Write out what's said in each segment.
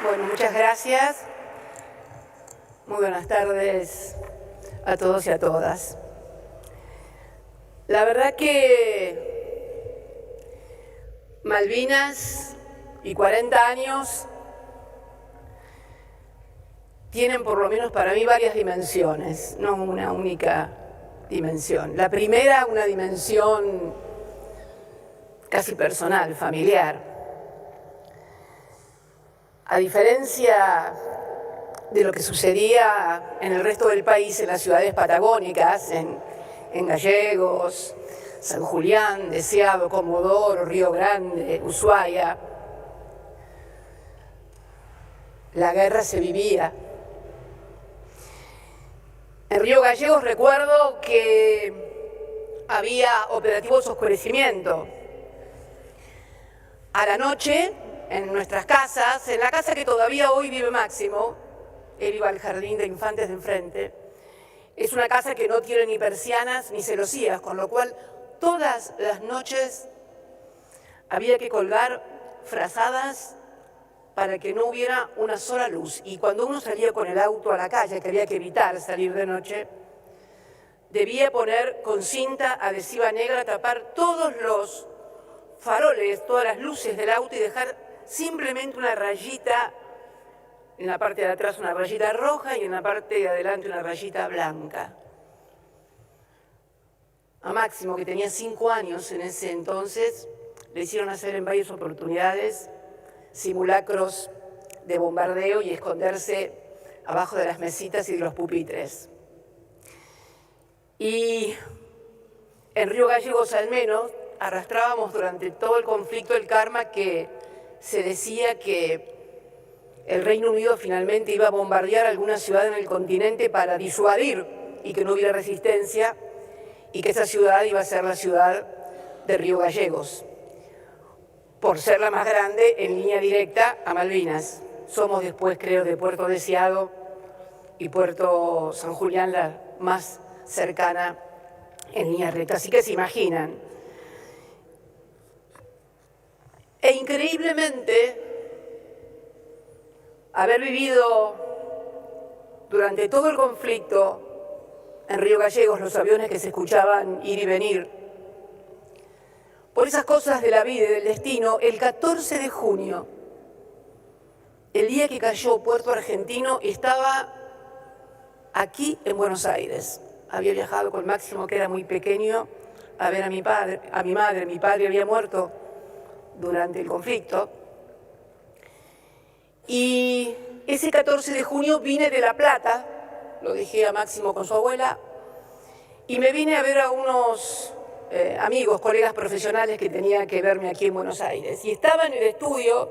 Bueno, muchas gracias. Muy buenas tardes a todos y a todas. La verdad que Malvinas y 40 años tienen, por lo menos para mí, varias dimensiones, no una única dimensión. La primera, una dimensión casi personal, familiar. A diferencia de lo que sucedía en el resto del país, en las ciudades patagónicas, en Gallegos, San Julián, Deseado, Comodoro, Río Grande, Ushuaia, la guerra se vivía. En Río Gallegos recuerdo que había operativos oscurecimiento. A la noche, en nuestras casas, en la casa que todavía hoy vive Máximo, él iba al jardín de infantes de enfrente, es una casa que no tiene ni persianas ni celosías, con lo cual todas las noches había que colgar frazadas para que no hubiera una sola luz. Y cuando uno salía con el auto a la calle, que había que evitar salir de noche, debía poner con cinta adhesiva negra, tapar todos los faroles, todas las luces del auto y dejar simplemente una rayita, en la parte de atrás una rayita roja y en la parte de adelante una rayita blanca. A Máximo, que tenía 5 años en ese entonces, le hicieron hacer en varias oportunidades simulacros de bombardeo y esconderse abajo de las mesitas y de los pupitres. Y en Río Gallegos al menos arrastrábamos durante todo el conflicto el karma que se decía que el Reino Unido finalmente iba a bombardear alguna ciudad en el continente para disuadir y que no hubiera resistencia, y que esa ciudad iba a ser la ciudad de Río Gallegos, por ser la más grande en línea directa a Malvinas. Somos después, creo, de Puerto Deseado y Puerto San Julián la más cercana en línea recta. Así que se imaginan. E increíblemente, haber vivido durante todo el conflicto en Río Gallegos los aviones que se escuchaban ir y venir, por esas cosas de la vida y del destino, el 14 de junio, el día que cayó Puerto Argentino, estaba aquí en Buenos Aires. Había viajado con Máximo, que era muy pequeño, a ver a mi madre. Mi padre había muerto durante el conflicto. Y ese 14 de junio vine de La Plata, lo dejé a Máximo con su abuela, y me vine a ver a unos amigos, colegas profesionales que tenían que verme aquí en Buenos Aires. Y estaba en el estudio,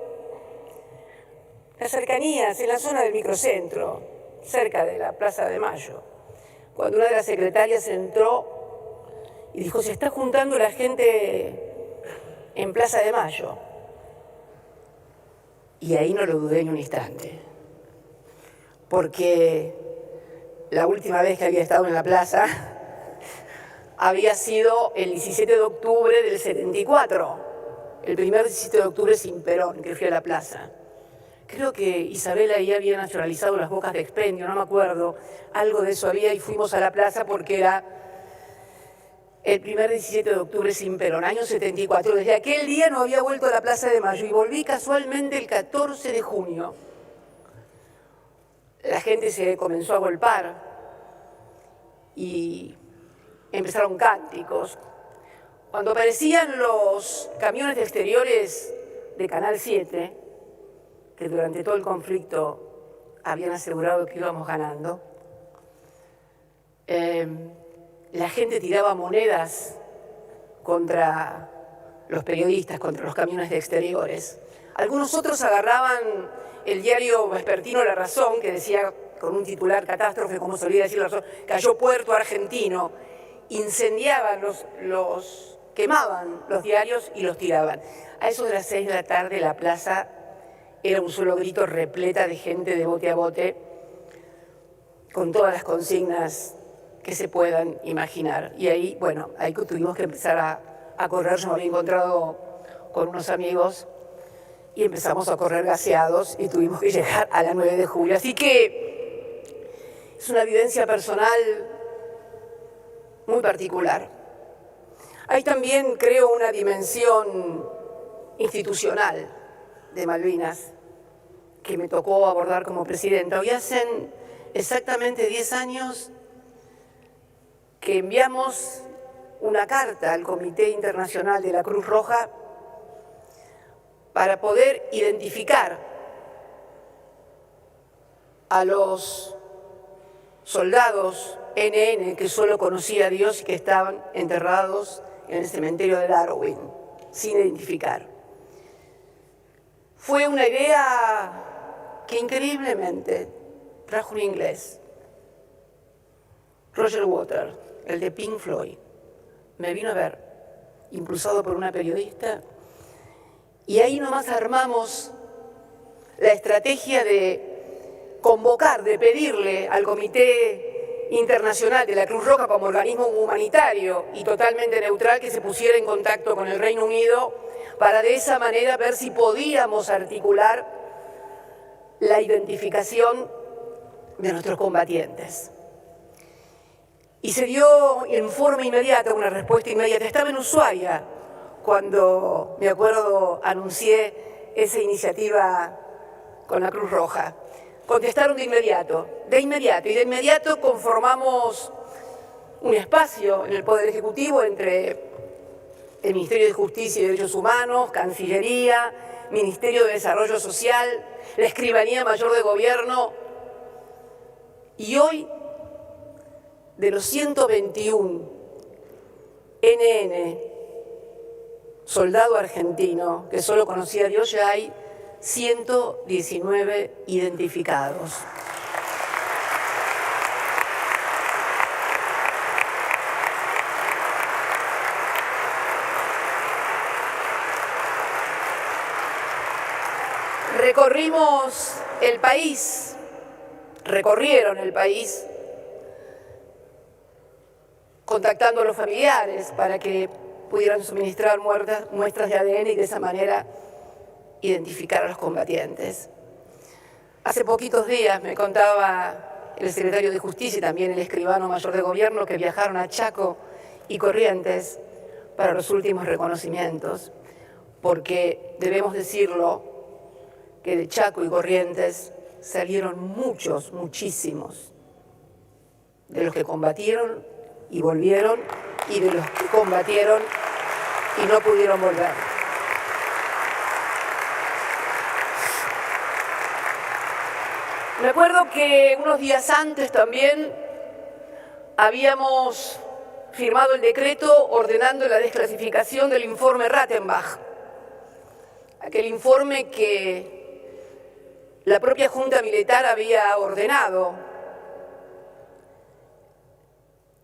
las cercanías, en la zona del microcentro, cerca de la Plaza de Mayo, cuando una de las secretarias entró y dijo: se está juntando la gente en Plaza de Mayo. Y ahí no lo dudé ni un instante, porque la última vez que había estado en la plaza había sido el 17 de octubre del 74, el primer 17 de octubre sin Perón, que fui a la plaza. Creo que Isabel ahí había nacionalizado las bocas de expendio, no me acuerdo, algo de eso había, y fuimos a la plaza porque era el primer 17 de octubre sin Perón, año 74. Desde aquel día no había vuelto a la Plaza de Mayo y volví casualmente el 14 de junio. La gente se comenzó a golpar y empezaron cánticos. Cuando aparecían los camiones de exteriores de Canal 7, que durante todo el conflicto habían asegurado que íbamos ganando, la gente tiraba monedas contra los periodistas, contra los camiones de exteriores. Algunos otros agarraban el diario vespertino La Razón, que decía con un titular catástrofe, como solía decir La Razón, cayó Puerto Argentino. Incendiaban, quemaban los diarios y los tiraban. A eso de las 6 de la tarde la plaza era un solo grito, repleta de gente de bote a bote, con todas las consignas que se puedan imaginar. Y ahí, bueno, ahí tuvimos que empezar a correr. Yo me había encontrado con unos amigos y empezamos a correr gaseados y tuvimos que llegar a la 9 de julio. Así que es una vivencia personal muy particular. Hay también, creo, una dimensión institucional de Malvinas que me tocó abordar como presidenta. Hoy hacen exactamente 10 años que enviamos una carta al Comité Internacional de la Cruz Roja para poder identificar a los soldados NN que solo conocía a Dios y que estaban enterrados en el cementerio de Darwin, sin identificar. Fue una idea que increíblemente trajo un inglés, Roger Waters, el de Pink Floyd. Me vino a ver, impulsado por una periodista, y ahí nomás armamos la estrategia de convocar, de pedirle al Comité Internacional de la Cruz Roja como organismo humanitario y totalmente neutral que se pusiera en contacto con el Reino Unido para de esa manera ver si podíamos articular la identificación de nuestros combatientes. Y se dio en forma inmediata, una respuesta inmediata. Estaba en Ushuaia cuando, me acuerdo, anuncié esa iniciativa con la Cruz Roja. Contestaron de inmediato, y de inmediato conformamos un espacio en el Poder Ejecutivo entre el Ministerio de Justicia y Derechos Humanos, Cancillería, Ministerio de Desarrollo Social, la Escribanía Mayor de Gobierno, y hoy, de los 121 NN, soldado argentino, que solo conocía a Dios, ya hay 119 identificados. Recorrimos el país, recorrieron el país, contactando a los familiares para que pudieran suministrar muestras de ADN y de esa manera identificar a los combatientes. Hace poquitos días me contaba el secretario de Justicia y también el escribano mayor de gobierno que viajaron a Chaco y Corrientes para los últimos reconocimientos, porque debemos decirlo, que de Chaco y Corrientes salieron muchísimos de los que combatieron y volvieron, y de los que combatieron y no pudieron volver. Me acuerdo que unos días antes también habíamos firmado el decreto ordenando la desclasificación del informe Rattenbach, aquel informe que la propia Junta Militar había ordenado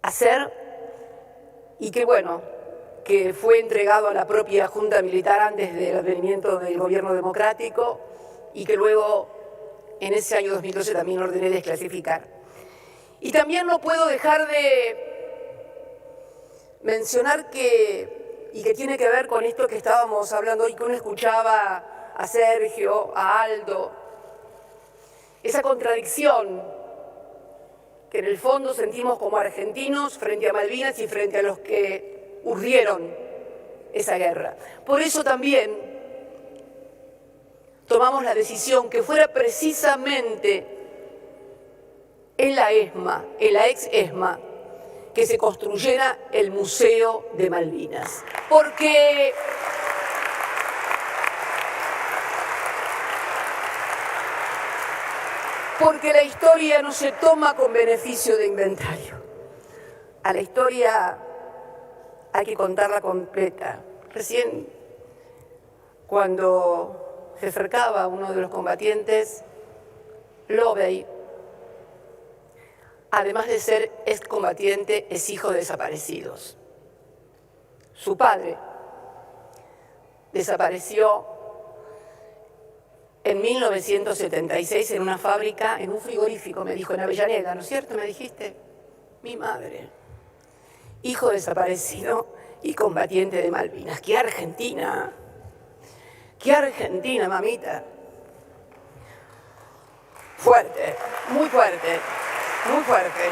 hacer y que, bueno, que fue entregado a la propia Junta Militar antes del advenimiento del gobierno democrático y que luego, en ese año 2012, también ordené desclasificar. Y también no puedo dejar de mencionar y que tiene que ver con esto que estábamos hablando hoy, que uno escuchaba a Sergio, a Aldo, esa contradicción que en el fondo sentimos como argentinos frente a Malvinas y frente a los que urdieron esa guerra. Por eso también tomamos la decisión que fuera precisamente en la ESMA, en la ex ESMA, que se construyera el Museo de Malvinas. Porque la historia no se toma con beneficio de inventario. A la historia hay que contarla completa. Recién, cuando se acercaba uno de los combatientes, Lovey, además de ser excombatiente, es hijo de desaparecidos. Su padre desapareció en 1976 en una fábrica, en un frigorífico, me dijo, en Avellaneda, ¿no es cierto? Me dijiste, mi madre, hijo desaparecido y combatiente de Malvinas. ¡Qué Argentina! ¡Qué Argentina, mamita! Fuerte, muy fuerte, muy fuerte.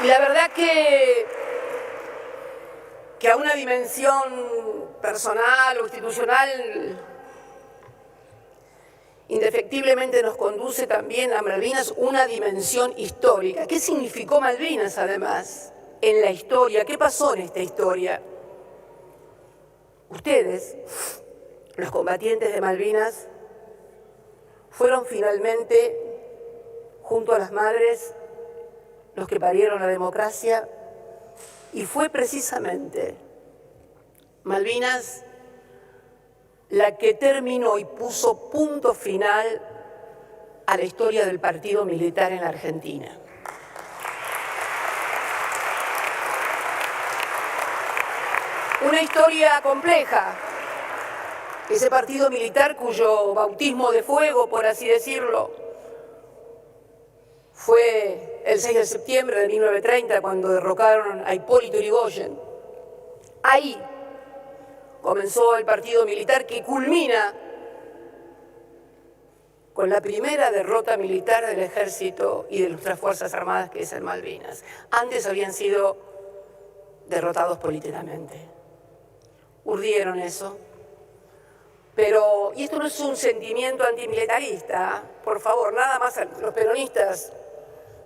Y la verdad que a una dimensión personal o institucional indefectiblemente nos conduce también a Malvinas una dimensión histórica. ¿Qué significó Malvinas, además, en la historia? ¿Qué pasó en esta historia? Ustedes, los combatientes de Malvinas, fueron finalmente, junto a las madres, los que parieron la democracia, y fue precisamente Malvinas la que terminó y puso punto final a la historia del partido militar en la Argentina. Una historia compleja. Ese partido militar cuyo bautismo de fuego, por así decirlo, fue el 6 de septiembre de 1930, cuando derrocaron a Hipólito Yrigoyen. Ahí comenzó el partido militar que culmina con la primera derrota militar del ejército y de nuestras Fuerzas Armadas, que es en Malvinas. Antes habían sido derrotados políticamente. Urdieron eso. Pero, y esto no es un sentimiento antimilitarista, por favor, nada más los peronistas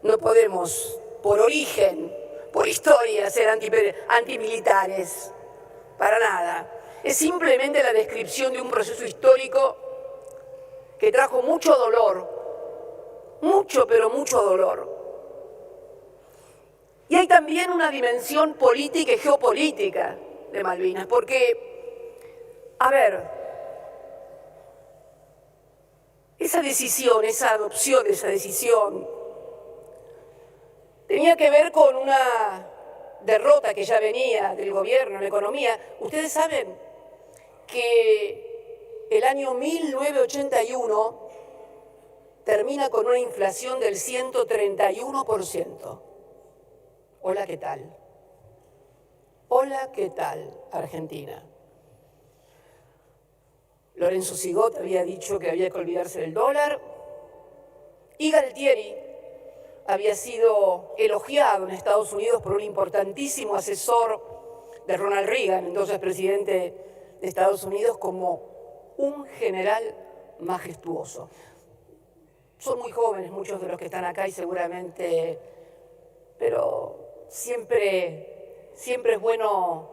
no podemos, por origen, por historia, ser antimilitares, para nada. Es simplemente la descripción de un proceso histórico que trajo mucho dolor, mucho, pero mucho dolor. Y hay también una dimensión política y geopolítica de Malvinas, porque, a ver, esa decisión, esa adopción de esa decisión, tenía que ver con una derrota que ya venía del gobierno en la economía. Ustedes saben que el año 1981 termina con una inflación del 131%. Hola, ¿qué tal? Hola, ¿qué tal, Argentina? Lorenzo Sigot había dicho que había que olvidarse del dólar, y Galtieri había sido elogiado en Estados Unidos por un importantísimo asesor de Ronald Reagan, entonces presidente de Estados Unidos, como un general majestuoso. Son muy jóvenes muchos de los que están acá y seguramente, pero siempre es bueno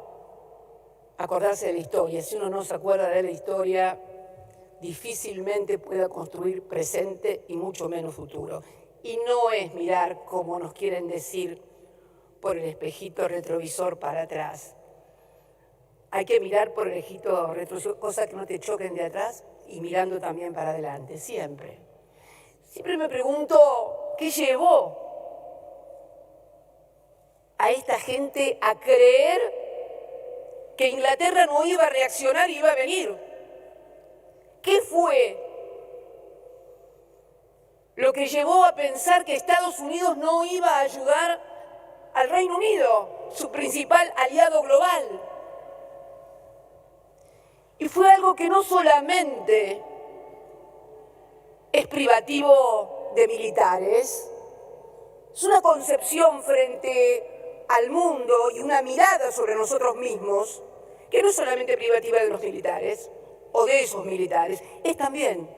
acordarse de la historia. Si uno no se acuerda de la historia, difícilmente pueda construir presente y mucho menos futuro. Y no es mirar, como nos quieren decir, por el espejito retrovisor para atrás. Hay que mirar por el espejito retrovisor, cosas que no te choquen de atrás, y mirando también para adelante, siempre. Siempre me pregunto, ¿qué llevó a esta gente a creer que Inglaterra no iba a reaccionar y iba a venir? ¿Qué fue lo que llevó a pensar que Estados Unidos no iba a ayudar al Reino Unido, su principal aliado global? Y fue algo que no solamente es privativo de militares, es una concepción frente al mundo y una mirada sobre nosotros mismos que no es solamente privativa de los militares o de esos militares, es también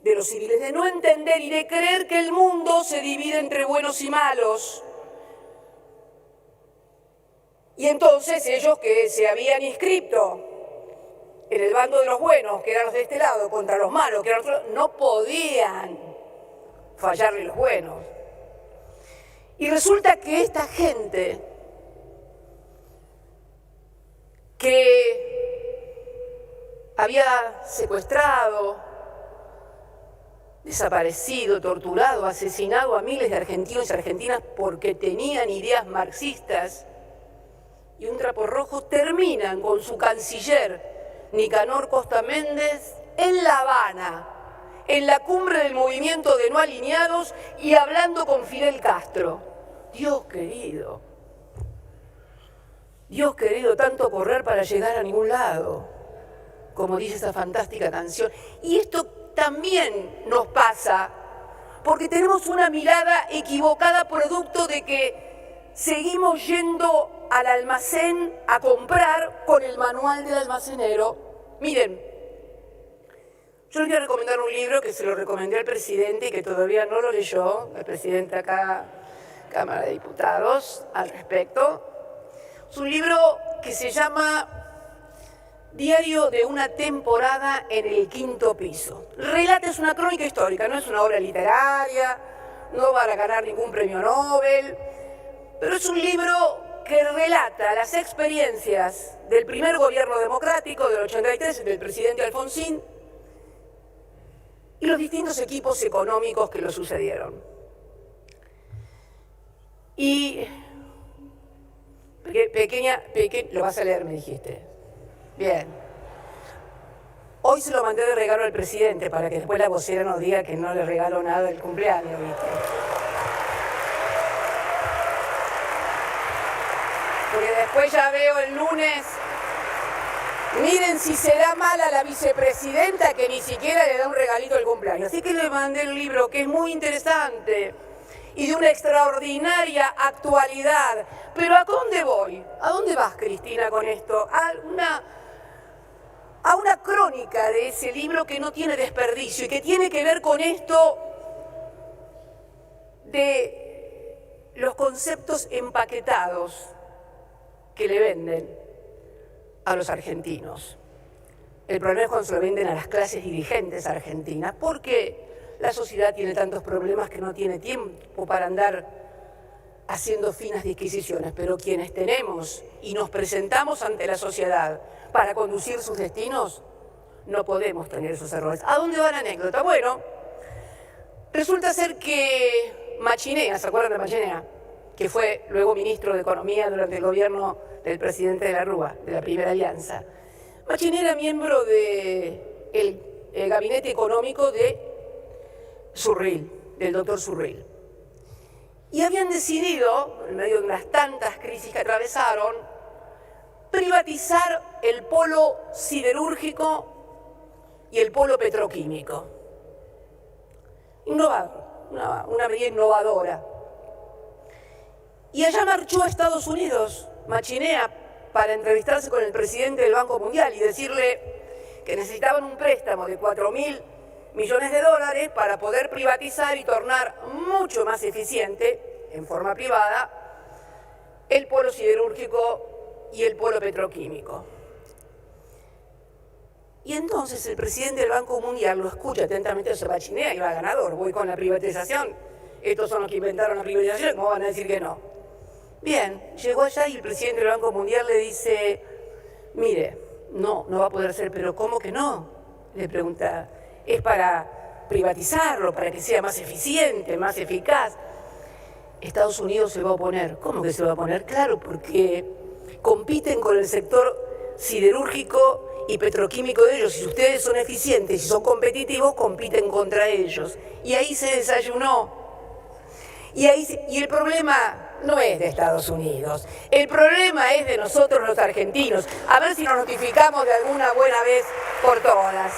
de los civiles, de no entender y de creer que el mundo se divide entre buenos y malos. Y entonces ellos que se habían inscrito en el bando de los buenos, que eran los de este lado, contra los malos, que eran los otros, no podían fallarle los buenos. Y resulta que esta gente que había secuestrado, desaparecido, torturado, asesinado a miles de argentinos y argentinas porque tenían ideas marxistas y un trapo rojo, terminan con su canciller Nicanor Costa Méndez en La Habana, en la cumbre del movimiento de no alineados y hablando con Fidel Castro. Dios querido. Dios querido, tanto correr para llegar a ningún lado, como dice esa fantástica canción. Y esto también nos pasa, porque tenemos una mirada equivocada producto de que seguimos yendo al almacén a comprar con el manual del almacenero. Miren, yo les voy a recomendar un libro que se lo recomendé al presidente y que todavía no lo leyó, el presidente acá, Cámara de Diputados, al respecto. Es un libro que se llama Diario de una temporada en el quinto piso. Relata, es una crónica histórica, no es una obra literaria, no va a ganar ningún premio Nobel, pero es un libro que relata las experiencias del primer gobierno democrático del 83, del presidente Alfonsín, y los distintos equipos económicos que lo sucedieron. Y lo vas a leer, me dijiste. Bien. Hoy se lo mandé de regalo al presidente para que después la vocera nos diga que no le regaló nada del cumpleaños, ¿viste? Porque después ya veo el lunes, miren si será mala la vicepresidenta que ni siquiera le da un regalito al cumpleaños. Así que le mandé el libro, que es muy interesante y de una extraordinaria actualidad. Pero ¿a dónde voy? ¿A dónde vas, Cristina, con esto? A una crónica de ese libro que no tiene desperdicio y que tiene que ver con esto de los conceptos empaquetados que le venden a los argentinos. El problema es cuando se lo venden a las clases dirigentes argentinas, porque la sociedad tiene tantos problemas que no tiene tiempo para andar haciendo finas disquisiciones, pero quienes tenemos y nos presentamos ante la sociedad para conducir sus destinos, no podemos tener esos errores. ¿A dónde va la anécdota? Bueno, resulta ser que Machinea, ¿se acuerdan de Machinea? Que fue luego ministro de Economía durante el gobierno del presidente de la Rúa, de la Primera Alianza. Machinea era miembro del gabinete económico de Surril, del doctor Surril. Y habían decidido, en medio de unas tantas crisis que atravesaron, privatizar el polo siderúrgico y el polo petroquímico. Innovador, una medida innovadora. Y allá marchó a Estados Unidos, Machinea, para entrevistarse con el presidente del Banco Mundial y decirle que necesitaban un préstamo de 4.000 millones de dólares para poder privatizar y tornar mucho más eficiente, en forma privada, el polo siderúrgico y el polo petroquímico. Y entonces el presidente del Banco Mundial lo escucha atentamente, dice: Machinea iba ganador, voy con la privatización, estos son los que inventaron la privatización, ¿cómo van a decir que no? Bien, llegó allá y el presidente del Banco Mundial le dice: mire, no va a poder ser, pero ¿cómo que no? Le pregunta. Es para privatizarlo, para que sea más eficiente, más eficaz. Estados Unidos se va a oponer. ¿Cómo que se va a oponer? Claro, porque compiten con el sector siderúrgico y petroquímico de ellos. Si ustedes son eficientes y son competitivos, compiten contra ellos. Y ahí se desayunó. Y el problema no es de Estados Unidos. El problema es de nosotros los argentinos. A ver si nos notificamos de alguna buena vez por todas.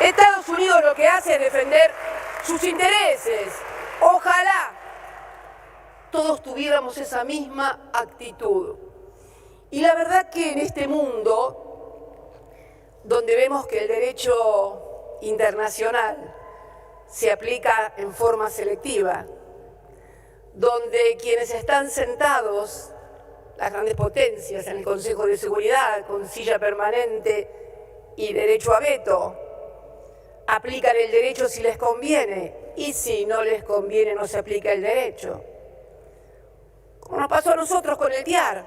Estados Unidos lo que hace es defender sus intereses. Ojalá todos tuviéramos esa misma actitud. Y la verdad que en este mundo, donde vemos que el derecho internacional se aplica en forma selectiva, donde quienes están sentados, las grandes potencias en el Consejo de Seguridad, con silla permanente y derecho a veto, aplican el derecho si les conviene, y si no les conviene no se aplica el derecho. Como nos pasó a nosotros con el TIAR,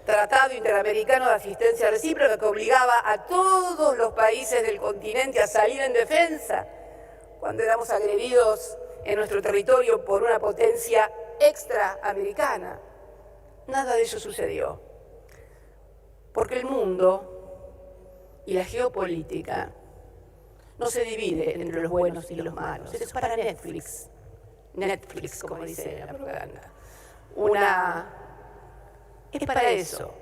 Tratado Interamericano de Asistencia Recíproca, que obligaba a todos los países del continente a salir en defensa cuando éramos agredidos en nuestro territorio por una potencia extraamericana. Nada de eso sucedió, porque el mundo y la geopolítica no se divide entre los buenos y los malos. Eso es para Netflix. Netflix, como dice la propaganda. Una es para eso.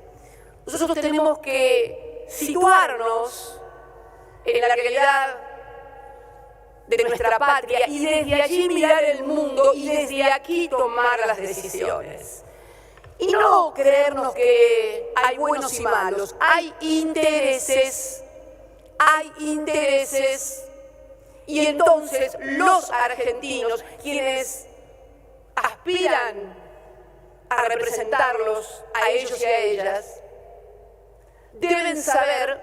Nosotros tenemos que situarnos en la realidad de nuestra patria y desde allí mirar el mundo y desde aquí tomar las decisiones. Y no creernos que hay buenos y malos, hay intereses, y entonces los argentinos, quienes aspiran a representarlos a ellos y a ellas, deben saber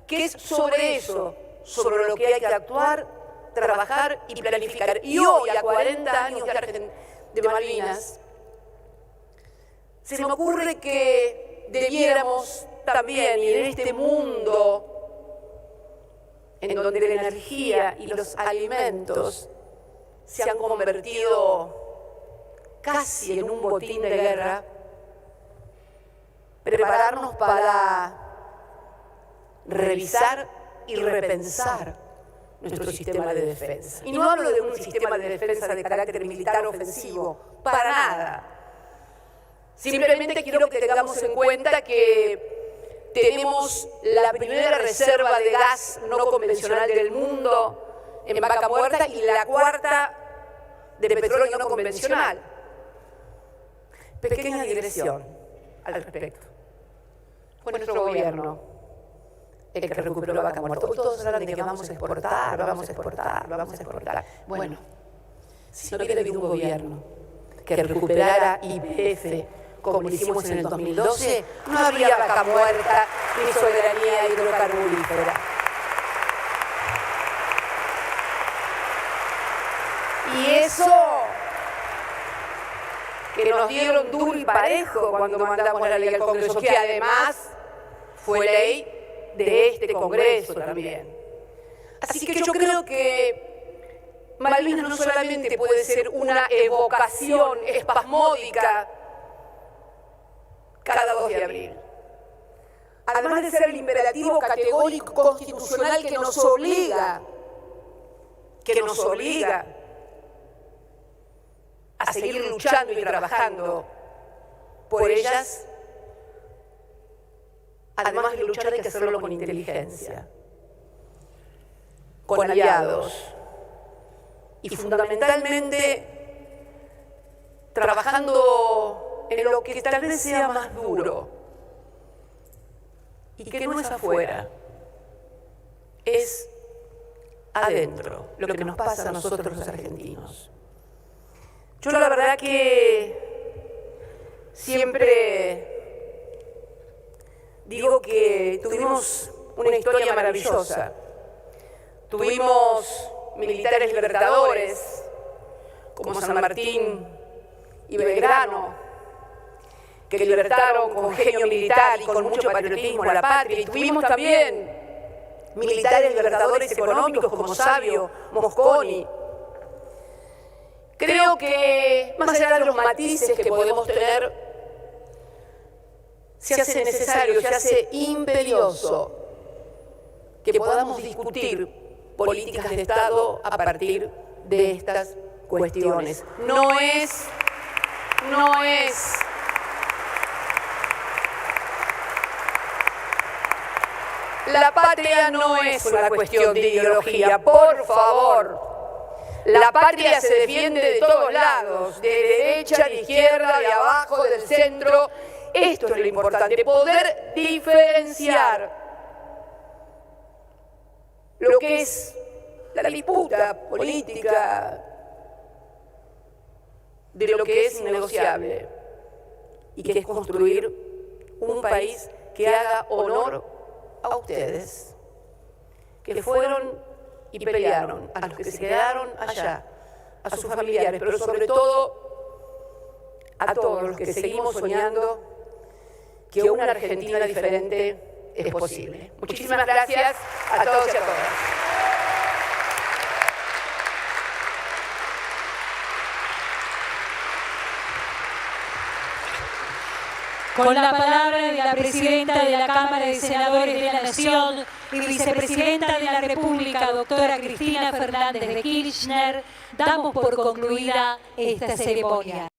que es sobre eso, sobre lo que hay que actuar, trabajar y planificar. Y hoy, a 40 años de Malvinas, se me ocurre que debiéramos también, y en este mundo en donde la energía y los alimentos se han convertido casi en un botín de guerra, prepararnos para revisar y repensar nuestro sistema de defensa. Y no hablo de un sistema de defensa de carácter militar ofensivo, para nada. Simplemente quiero que tengamos en cuenta que tenemos la primera reserva de gas no convencional del mundo en Vaca Muerta y la cuarta de petróleo no convencional. Pequeña digresión al respecto. Fue nuestro gobierno el que recuperó Vaca Muerta. Hoy todos hablan de que vamos a exportar. Bueno, si no hubiera habido un gobierno que recuperara YPF como lo hicimos en el 2012, no habría Vaca Muerta ni soberanía hidrocarburífera. Y eso que nos dieron duro y parejo cuando mandamos la ley al Congreso, que además fue ley de este Congreso también. Así que yo creo que Malvinas no solamente puede ser una evocación espasmódica cada 2 de abril. Además de ser el imperativo categórico constitucional que nos obliga a seguir luchando y trabajando por ellas, además de luchar hay que hacerlo con inteligencia, con aliados y fundamentalmente trabajando en lo que tal vez sea más duro y que no es afuera, es adentro, lo que nos pasa a nosotros los argentinos. Yo la verdad que siempre digo que tuvimos una historia maravillosa. Tuvimos militares libertadores como San Martín y Belgrano, que libertaron con genio militar y con mucho patriotismo a la patria. Y tuvimos también militares libertadores económicos como Savio, Mosconi. Creo que, más allá de los matices que podemos tener, se hace necesario, se hace imperioso que podamos discutir políticas de Estado a partir de estas cuestiones. No es la patria no es una cuestión de ideología, por favor. La patria se defiende de todos lados, de derecha, de izquierda, de abajo, del centro. Esto es lo importante, poder diferenciar lo que es la disputa política de lo que es innegociable y que es construir un país que haga honor a ustedes, que fueron y pelearon, a los que se quedaron allá, a sus familiares, pero sobre todo a todos los que seguimos soñando que una Argentina diferente es posible. Muchísimas gracias a todos y a todas. Con la palabra de la presidenta de la Cámara de Senadores de la Nación y vicepresidenta de la República, doctora Cristina Fernández de Kirchner, damos por concluida esta ceremonia.